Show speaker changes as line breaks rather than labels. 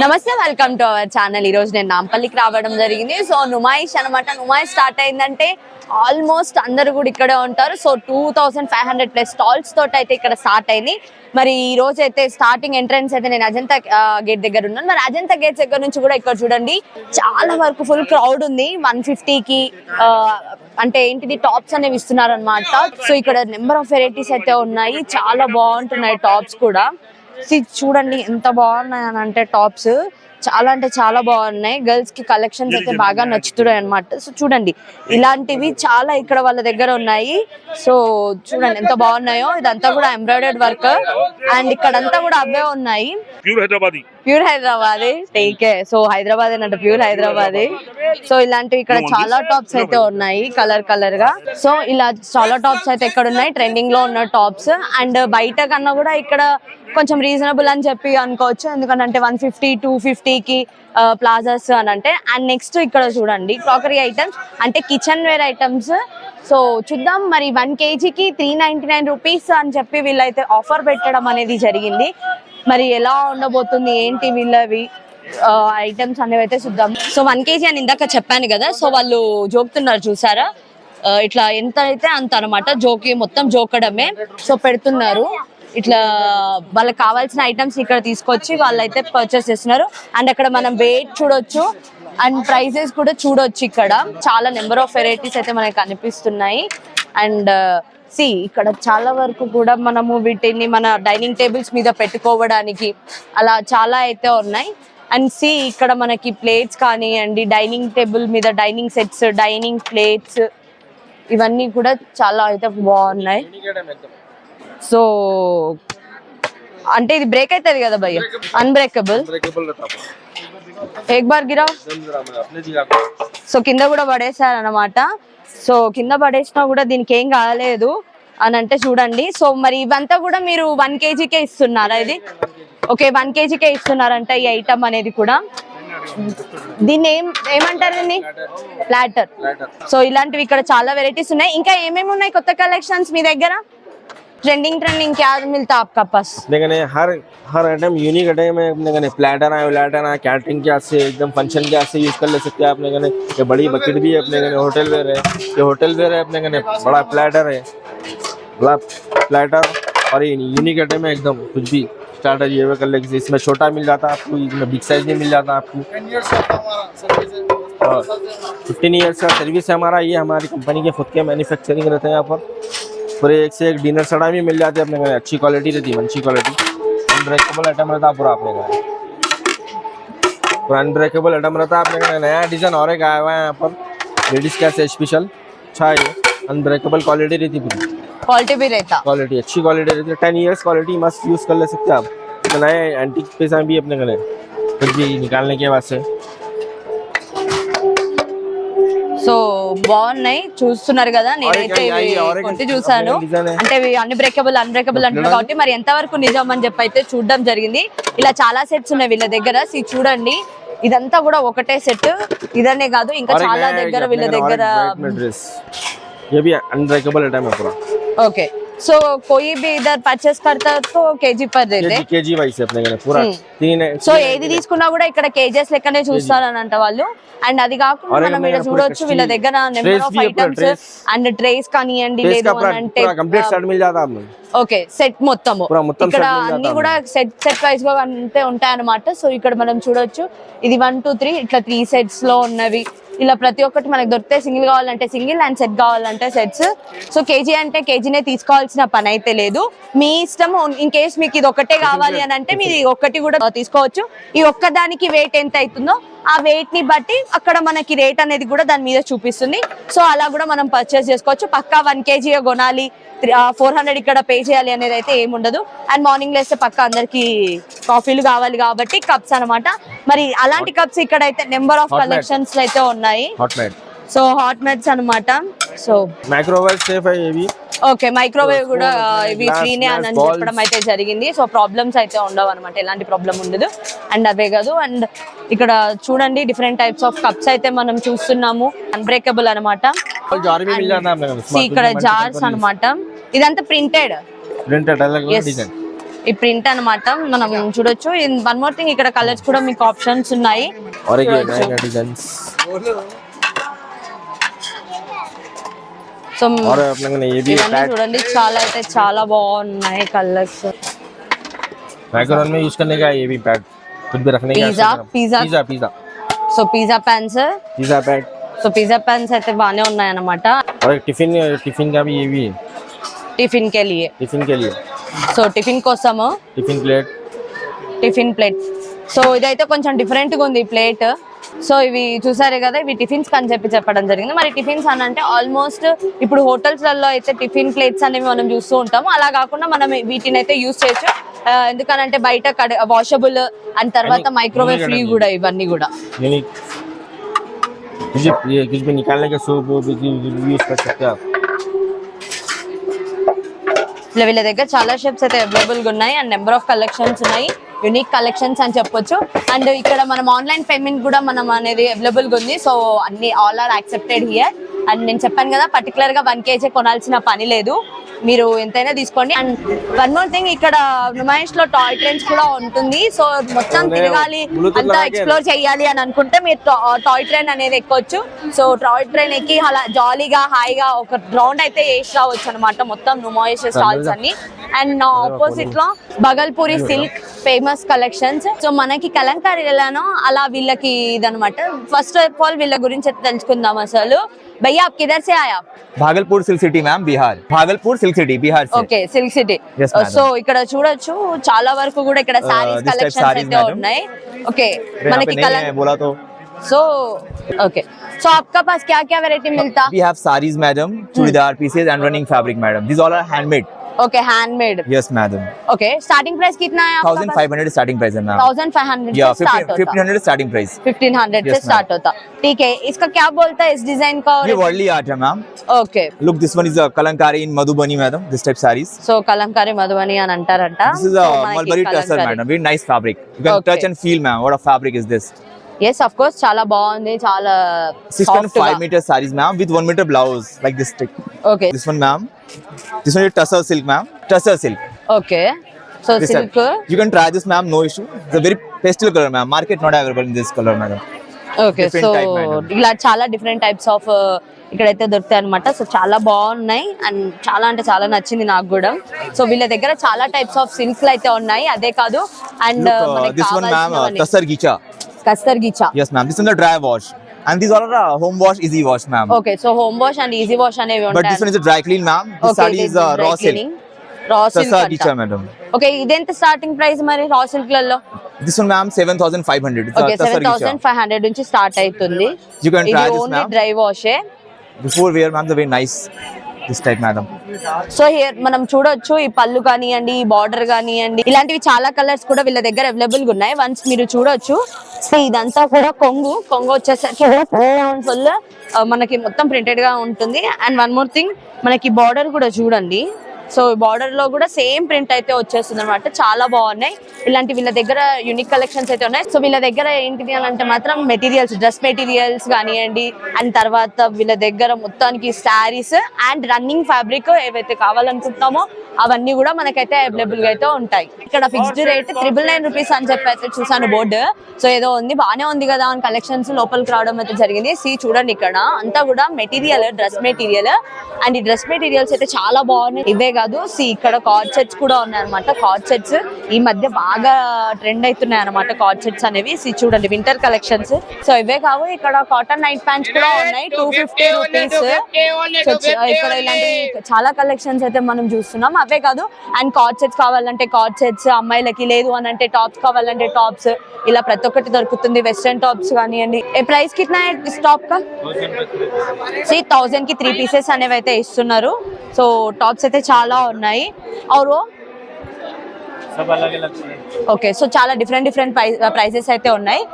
నమస్తే, welcome to our channel. ఈ రోజు నేను నాంపల్లికి రావడం జరిగింది. సో నుమాయిష్ అనమాట. నుమాయిష్ స్టార్ట్ అయిందంటే ఆల్మోస్ట్ అందరు కూడా ఇక్కడే ఉంటారు. సో 2500 ప్లస్ స్టాల్స్ తోటి అయితే ఇక్కడ స్టార్ట్ అయింది. మరి ఈ రోజు అయితే స్టార్టింగ్ ఎంట్రన్స్ అయితే నేను అజంతా గేట్ దగ్గర ఉన్నాను. మరి అజంతా గేట్ దగ్గర నుంచి కూడా ఇక్కడ చూడండి చాలా వరకు ఫుల్ క్రౌడ్ ఉంది. 150కి అంటే ఏంటిది టాప్స్ అనేవి ఇస్తున్నారు అనమాట. సో ఇక్కడ నెంబర్ ఆఫ్ వెరైటీస్ అయితే ఉన్నాయి, చాలా బాగుంటున్నాయి టాప్స్ కూడా. చూడండి ఎంత బాగున్నాయి అని అంటే టాప్స్ చాలా అంటే చాలా బాగున్నాయి. గర్ల్స్ కి కలెక్షన్స్ అయితే బాగా నచ్చుతున్నాయి అనమాట. సో చూడండి ఇలాంటివి చాలా ఇక్కడ వాళ్ళ దగ్గర ఉన్నాయి. సో చూడండి ఎంత బాగున్నాయో. ఇదంతా కూడా ఎంబ్రాయిడర్డ్ వర్క్ అండ్ ఇక్కడంతా కూడా అవే ఉన్నాయి. ప్యూర్ హైదరాబాదీ టేకే. సో హైదరాబాద్ అంటే ప్యూర్ హైదరాబాదీ. సో ఇలాంటివి ఇక్కడ చాలా టాప్స్ అయితే ఉన్నాయి కలర్ కలర్ గా. సో ఇలా చాలా టాప్స్ అయితే ఇక్కడ ఉన్నాయి, ట్రెండింగ్ లో ఉన్న టాప్స్. అండ్ బయట కన్నా కూడా ఇక్కడ కొంచెం రీజనబుల్ అని చెప్పి అనుకోవచ్చు, ఎందుకంటే 150 250కి ప్లాజాస్ అని అంటే. అండ్ నెక్స్ట్ ఇక్కడ చూడండి క్రాకరీ ఐటమ్స్ అంటే కిచెన్ వేర్ ఐటమ్స్. సో చూద్దాం మరి 1 kgకి 399 రూపీస్ అని చెప్పి వీళ్ళైతే ఆఫర్ పెట్టడం అనేది జరిగింది. మరి ఎలా ఉండబోతుంది ఏంటి వీళ్ళవి ఐటమ్స్ అనేవి అయితే చూద్దాం. సో 1 kg అని ఇందాక చెప్పాను కదా. సో వాళ్ళు జోకుతున్నారు చూసారా, ఇట్లా ఎంత అయితే అంత అనమాట. జోకి మొత్తం జోకడమే. సో పెడుతున్నారు ఇట్లా వాళ్ళకి కావాల్సిన ఐటమ్స్ ఇక్కడ తీసుకొచ్చి వాళ్ళైతే పర్చేస్ చేస్తున్నారు. అండ్ అక్కడ మనం వెయిట్ చూడొచ్చు అండ్ ప్రైజెస్ కూడా చూడొచ్చు. ఇక్కడ చాలా నెంబర్ ఆఫ్ వెరైటీస్ అయితే మనకి కనిపిస్తున్నాయి. అండ్ ఇక్కడ చాలా వరకు కూడా మనము వీటిని మన డైనింగ్ టేబుల్స్ మీద పెట్టుకోవడానికి అలా చాలా అయితే ఉన్నాయి. అండ్ ఇక్కడ మనకి ప్లేట్స్ కానివ్వండి, డైనింగ్ టేబుల్ మీద డైనింగ్ సెట్స్, డైనింగ్ ప్లేట్స్ ఇవన్నీ కూడా చాలా అయితే బాగున్నాయి. సో అంటే ఇది బ్రేక్ అవుతుంది కదా భయ్య, అన్బ్రేకబుల్. ఏక్ బార్ గిరా. సో కింద కూడా పడేసారు అనమాట. సో కింద పడేసినా కూడా దీనికి ఏం కాలేదు అని అంటే చూడండి. సో మరి ఇవంతా కూడా మీరు 1 kgకే ఇస్తున్నారా? ఇది ఓకే 1 kgకే ఇస్తున్నారంట ఈ ఐటమ్ అనేది కూడా. దీన్ని ఏమంటారండి? ప్లాటర్. సో ఇలాంటివి ఇక్కడ చాలా వెరైటీస్ ఉన్నాయి. ఇంకా ఏమేమి ఉన్నాయి కొత్త కలెక్షన్స్ మీ దగ్గర? ट्रेंडिंग क्या मिलता है आपका पास?
देखने हर आइटम यूनिक आइटम है अपने कने. प्लेटर है कैटरिंग के से एकदम फंक्शन के से यूज कर ले सकते हैं अपने कने. ये बड़ी बकेट भी है अपने कने. होटल वेयर है, ये होटल वेयर है अपने कने. बड़ा प्लेटर है, बड़ा प्लेटर और ये यूनिक आइटम है एकदम. कुछ भी स्टार्टर ये कर ले. इसमें छोटा मिल जाता है आपको, इसमें बिग साइज नहीं मिल जाता आपको. 15 ईयर्स का सर्विस है हमारा. ये हमारी कंपनी के खुद के मैन्युफैक्चरिंग रहते हैं यहाँ पर. पूरे एक से एक डिनर सड़ा भी मिल जाते हैं अपने घर. अच्छी क्वालिटी रहती है, अच्छी क्वालिटी. अनब्रेकेबल आइटम रहता है पूरा अपने घर. पूरा अनब्रेकेबल आइटम रहता है अपने घर. नया डिज़ाइन और एक आया हुआ है यहाँ पर लेडीज़ का से स्पेशल. अच्छा है, अनब्रेकेबल क्वालिटी रहती है.
क्वालिटी भी रहता,
क्वालिटी अच्छी क्वालिटी रहती है. 10 ईयर्स क्वालिटी मस्त यूज़ कर ले सकते हैं आप. तो नए एंटीक पैसा भी अपने घर कुछ भी निकालने के वास्ते.
సో బాగున్నాయి చూస్తున్నారు కదా. నేనైతే కొట్టి చూసాను. అంటే అన్బ్రేకబుల్ అంటున్నారు కాబట్టి మరి ఎంత వరకు నిజం అని చెప్పి అయితే చూడడం జరిగింది. ఇలా చాలా సెట్స్ ఉన్నాయి వీళ్ళ దగ్గర. చూడండి ఇదంతా కూడా ఒకటే సెట్, ఇదనే కాదు ఇంకా చాలా దగ్గర వీళ్ళ దగ్గర. ఓకే సో कोई भी इधर परचेस करता है तो केजी पर देते हैं.
केजी वाइज अपने घर पूरा 3 है.
సో ఏది తీసుకున్నా కూడా ఇక్కడ కేజెస్ లెక్కనే చూస్తారనంట వాళ్ళు. అండ్ అది కాకుండా మనం ఇక్కడ చూడొచ్చు వీళ్ళ దగ్గర number of items and trace కానివ్వండి, లేదు అంటే
కంప్లీట్ సెట్ మిల్ జాతా आपको.
ఓకే సెట్ మొత్తము ఇక్కడ అన్ని కూడా సెట్ వైజ్ గా అంతే ఉంటాయి అన్నమాట. సో ఇక్కడ మనం చూడొచ్చు ఇది 1 2 3 ఇట్లా 3 సెట్స్ లో ఉన్నవి. ఇలా ప్రతి ఒక్కటి మనకు దొరికితే సింగిల్ కావాలంటే సింగిల్ అండ్ సెట్ కావాలంటే సెట్స్. సో కేజీ అంటే కేజీనే తీసుకోవాల్సిన పని అయితే లేదు, మీ ఇష్టం. ఇన్ కేస్ మీకు ఇది ఒక్కటే కావాలి అని అంటే మీరు ఒక్కటి కూడా తీసుకోవచ్చు. ఈ ఒక్కదానికి వెయిట్ ఎంత అవుతుందో ఆ వెయిట్ ని బట్టి అక్కడ మనకి రేట్ అనేది కూడా దాని మీద చూపిస్తుంది. సో అలా కూడా మనం పర్చేస్ చేసుకోవచ్చు. పక్కా 1 kg కొనాలి 400 ఇక్కడ పే చేయాలి అనేది అయితే ఏముండదు. అండ్ మార్నింగ్ లేస్తే పక్క అందరికి కాఫీలు కావాలి కాబట్టి కప్స్ అనమాట. మరి అలాంటి కప్స్ ఇక్కడ అయితే నెంబర్ ఆఫ్ కలెక్షన్స్ అయితే ఉన్నాయి. సో హాట్ మెట్స్ అనమాట. సో
మైక్రోవేవ్ సేఫ్ ఇవి.
ఓకే మైక్రోవేవ్ కూడా ఇవి ఫ్రీనే అని చెప్పడం అయితే జరిగింది. సో ప్రాబ్లమ్స్ అయితే ఉండవు అనమాట, ఎలాంటి ప్రాబ్లం ఉండదు. అండ్ అవే కాదు. అండ్ ఇక్కడ చూడండి డిఫరెంట్ టైప్స్ ఆఫ్ కప్స్ అయితే మనం చూస్తున్నాము. అన్బ్రేకబుల్ అనమాట. ఇక్కడ జార్స్ అనమాట. ఇదంతా ప్రింటెడ్. ఈ ప్రింట్ అన్నమాట మనం చూడొచ్చు. వన్ మోర్ థింగ్ ఇక్కడ కలర్స్ కూడా మీకు ఆప్షన్స్ ఉన్నాయి.
और एक ये नए डिजाइन्स
సో
और अपने को ये भी
ఇవన్నీ చూడండి చాలా అయితే చాలా బాగున్నాయి కలర్స్.
मैकरोन में यूज करने का ये भी पैड कुछ भी रखने का
pizza
pizza pizza
so pizza pans,
pizza pad
so pizza pans అయితే బాగానే ఉన్నాయి అన్నమాట.
और एक टिफिन का भी ये भी है
టిఫిన్ కే లియే,
टिफिन के लिए
సో టిఫిన్ కోసము
tiffin plate
tiffin plate. So ఇదైతే కొంచెం డిఫరెంట్ గా ఉంది ప్లేట్. సో ఇవి చూసారే కదా, ఇవి టిఫిన్స్ అని చెప్పడం జరిగింది. మరి టిఫిన్స్ అని అంటే ఆల్మోస్ట్ ఇప్పుడు హోటల్స్లలో అయితే టిఫిన్ ప్లేట్స్ అనేవి మనం చూస్తూ ఉంటాము. అలా కాకుండా మనం వీటిని అయితే యూజ్ చేయొచ్చు. ఎందుకనంటే బయట వాషబుల్ అండ్ తర్వాత మైక్రోవేవ్ ఫ్రీ కూడా ఇవన్నీ కూడా.
यूनिक ये कुछ भी निकालने के सूप यूज कर सकते हैं आप.
వీళ్ళ దగ్గర చాలా షేప్స్ అయితే అవైలబుల్ గా ఉన్నాయి అండ్ నెంబర్ ఆఫ్ కలెక్షన్స్ ఉన్నాయి. యూనిక్ కలెక్షన్స్ అని చెప్పొచ్చు. అండ్ ఇక్కడ మనం ఆన్లైన్ పేమెంట్ కూడా మనం అనేది అవైలబుల్ గా ఉంది. సో అన్ని all are accepted here. And నేను చెప్పాను కదా పర్టికులర్ గా 1 kg కొనాల్సిన పని లేదు, మీరు ఎంతైనా తీసుకోండి. అండ్ వన్ మోర్ థింగ్, ఇక్కడ నుమాయిష్ లో టాయ్ ట్రైన్స్ కూడా ఉంటుంది. సో మొత్తం తిరగాలి అంతా ఎక్స్ప్లోర్ చేయాలి అని అనుకుంటే మీరు టాయ్ ట్రైన్ అనేది ఎక్కొచ్చు. సో టాయ్ ట్రైన్ ఎక్కి అలా జాలీగా హాయిగా ఒక రౌండ్ అయితే వేసి రావచ్చు అనమాట మొత్తం నుమాయిష్ స్టాల్స్ అన్ని. అండ్ నా ఆపోజిట్ లో Bhagalpuri silk famous collections. So మనకి కలంకారీలను అలా వీళ్ళకి ఇదనమాట. ఫస్ట్ ఆఫ్ ఆల్ వీళ్ళ గురించి అయితే తెలుసుకుందాం. అసలు భయ్యా आप किधर से आया?
Bhagalpur silk city ma'am, Bihar. Bhagalpur silk city Bihar से.
Okay, silk city.
Yes, madam.
So ఇక్కడ చూడొచ్చు చాలా వరకు కూడా ఇక్కడ sarees
this type
collections
sarees,
అయితే
madam.
ఉన్నాయి. ఓకే,
अगर यहाँ
మనకి
पे नहीं
కలర్
है बोला तो
సో ఓకే. సో आपका पास क्या क्या वैरायटी मिलता?
we have sarees madam, chudidar pieces and running fabric madam. These all are handmade.
Okay, handmade.
Yes madam.
Okay, starting price कितना है आपका?
1500 starting price है मैम.
1500
Yeah,
से स्टार्ट होता
1500 starting price.
1500
Yes,
से स्टार्ट होता. ठीक है, इसका क्या बोलता है इस डिजाइन का?
ये वर्ली आर्ट है ma'am.
Okay,
Look, this one is a kalamkari in Madhubani madam. This type sarees.
So Kalamkari Madhubani అని అంటారంట.
This is a mulberry tussar madam. Very nice fabric. You can
Okay.
touch and feel ma'am. What a fabric is this?
yes of course, చాలా బాగుంది, చాలా
6.5 meter sarees ma'am with 1 meter blouse like this thick.
Okay
This one ma'am. This one is tussar silk ma'am. Tussar silk.
Okay. So
This
silk.
one. You can try this ma'am, no issue. It's a very pastel color ma'am. Market not available in this color madam.
Okay,
Different
so
type, madam.
ఇలా చాలా different types of ఇక్కడైతే దొరుకుతాయి అనమాట. So చాలా బాగున్నాయి and చాలా అంటే చాలా నచ్చింది నాకు కూడా. సో వీళ్ళ దగ్గర చాలా టైప్స్ ఆఫ్ సిల్క్లు అయితే ఉన్నాయి, అదే కాదు. And
Look, this one ma'am, tussar gicha.
కస్తర్ గిచ్చా.
Yes ma'am. This one the dry wash. And these all are home wash, easy wash ma'am.
Okay, so home wash and easy wash అనేవి
But this one
ఉంటాయి.
is a dry clean ma'am. This saree is raw silk.
రా
Tussar gicha
silk.
madam.
Okay, ఇదెంత starting price మరి raw silk లలో?
This one ma'am 7500. It's
okay,
a tussar gicha.
7500 నుంచి start అవుతుంది.
You can
ఇది
try this
only
ma'am.
Dry వాషే.
Before wear ma'am, the very nice. This type madam.
So here మనం చూడొచ్చు ఈ పళ్ళు కానివ్వండి, ఈ బార్డర్ కానివ్వండి, ఇలాంటివి చాలా కలర్స్ కూడా వీళ్ళ దగ్గర అవైలబుల్ గా ఉన్నాయి. వన్స్ మీరు చూడొచ్చు. సో ఇదంతా కూడా కొంగు వచ్చేసరికి ఫుల్ మనకి మొత్తం ప్రింటెడ్ గా ఉంటుంది. అండ్ వన్ మోర్ థింగ్, మనకి బార్డర్ కూడా చూడండి. సో బార్డర్ లో కూడా సేమ్ ప్రింట్ అయితే వచ్చేస్తుంది అనమాట. చాలా బాగున్నాయి ఇలాంటి వీళ్ళ దగ్గర యూనిక్ కలెక్షన్స్ అయితే ఉన్నాయి. సో వీళ్ళ దగ్గర ఏంటిది అని అంటే మాత్రం మెటీరియల్స్, డ్రెస్ మెటీరియల్స్ కానివ్వండి, అండ్ తర్వాత వీళ్ళ దగ్గర మొత్తానికి శారీస్ అండ్ రన్నింగ్ ఫ్యాబ్రిక్ ఏవైతే కావాలనుకుంటున్నామో అవన్నీ కూడా మనకైతే అవైలబుల్ గా అయితే ఉంటాయి. ఇక్కడ ఫిక్స్డ్ రేట్ 999 రూపీస్ అని చెప్పి అయితే చూసాను బోర్డు. సో ఏదో ఉంది, బాగానే ఉంది కదా అని కలెక్షన్స్ లోపలికి రావడం అయితే జరిగింది. చూడండి ఇక్కడ అంతా కూడా మెటీరియల్, డ్రెస్ మెటీరియల్. అండ్ ఈ డ్రెస్ మెటీరియల్స్ అయితే చాలా బాగున్నాయి. ఇవే కాదు, ఇక్కడ కార్డ్ సెట్స్ కూడా ఉన్నాయి అనమాట. కార్డ్ సెట్స్ ఈ మధ్య బాగా ట్రెండ్ అవుతున్నాయి అనమాట కార్డ్ సెట్స్ అనేవి. చూడండి వింటర్ కలెక్షన్స్. సో ఇవే కావు, ఇక్కడ కాటన్ నైట్ ప్యాంట్స్ కూడా ఉన్నాయి 250 రూపీస్. సో ఇక్కడ ఇలాంటి చాలా కలెక్షన్స్ అయితే మనం చూస్తున్నాం. అవే కాదు, అండ్ కార్డ్ సెట్స్ కావాలంటే కార్డ్ సెట్స్, అమ్మాయిలకి లేదు అని అంటే టాప్స్ కావాలంటే టాప్స్, ఇలా ప్రతి ఒక్కటి దొరుకుతుంది. వెస్టర్న్ టాప్స్ కానివ్వండి. ఏ ప్రైస్ కిतना है इस टॉप का? 1000 की 3 పీసెస్ అనేవి అయితే ఇస్తున్నారు. సో టాప్స్ అయితే చాలా ఉన్నాయి. और ఓకే, సో చాలా డిఫరెంట్ ప్రైసెస్ అయితే ఉన్నాయి.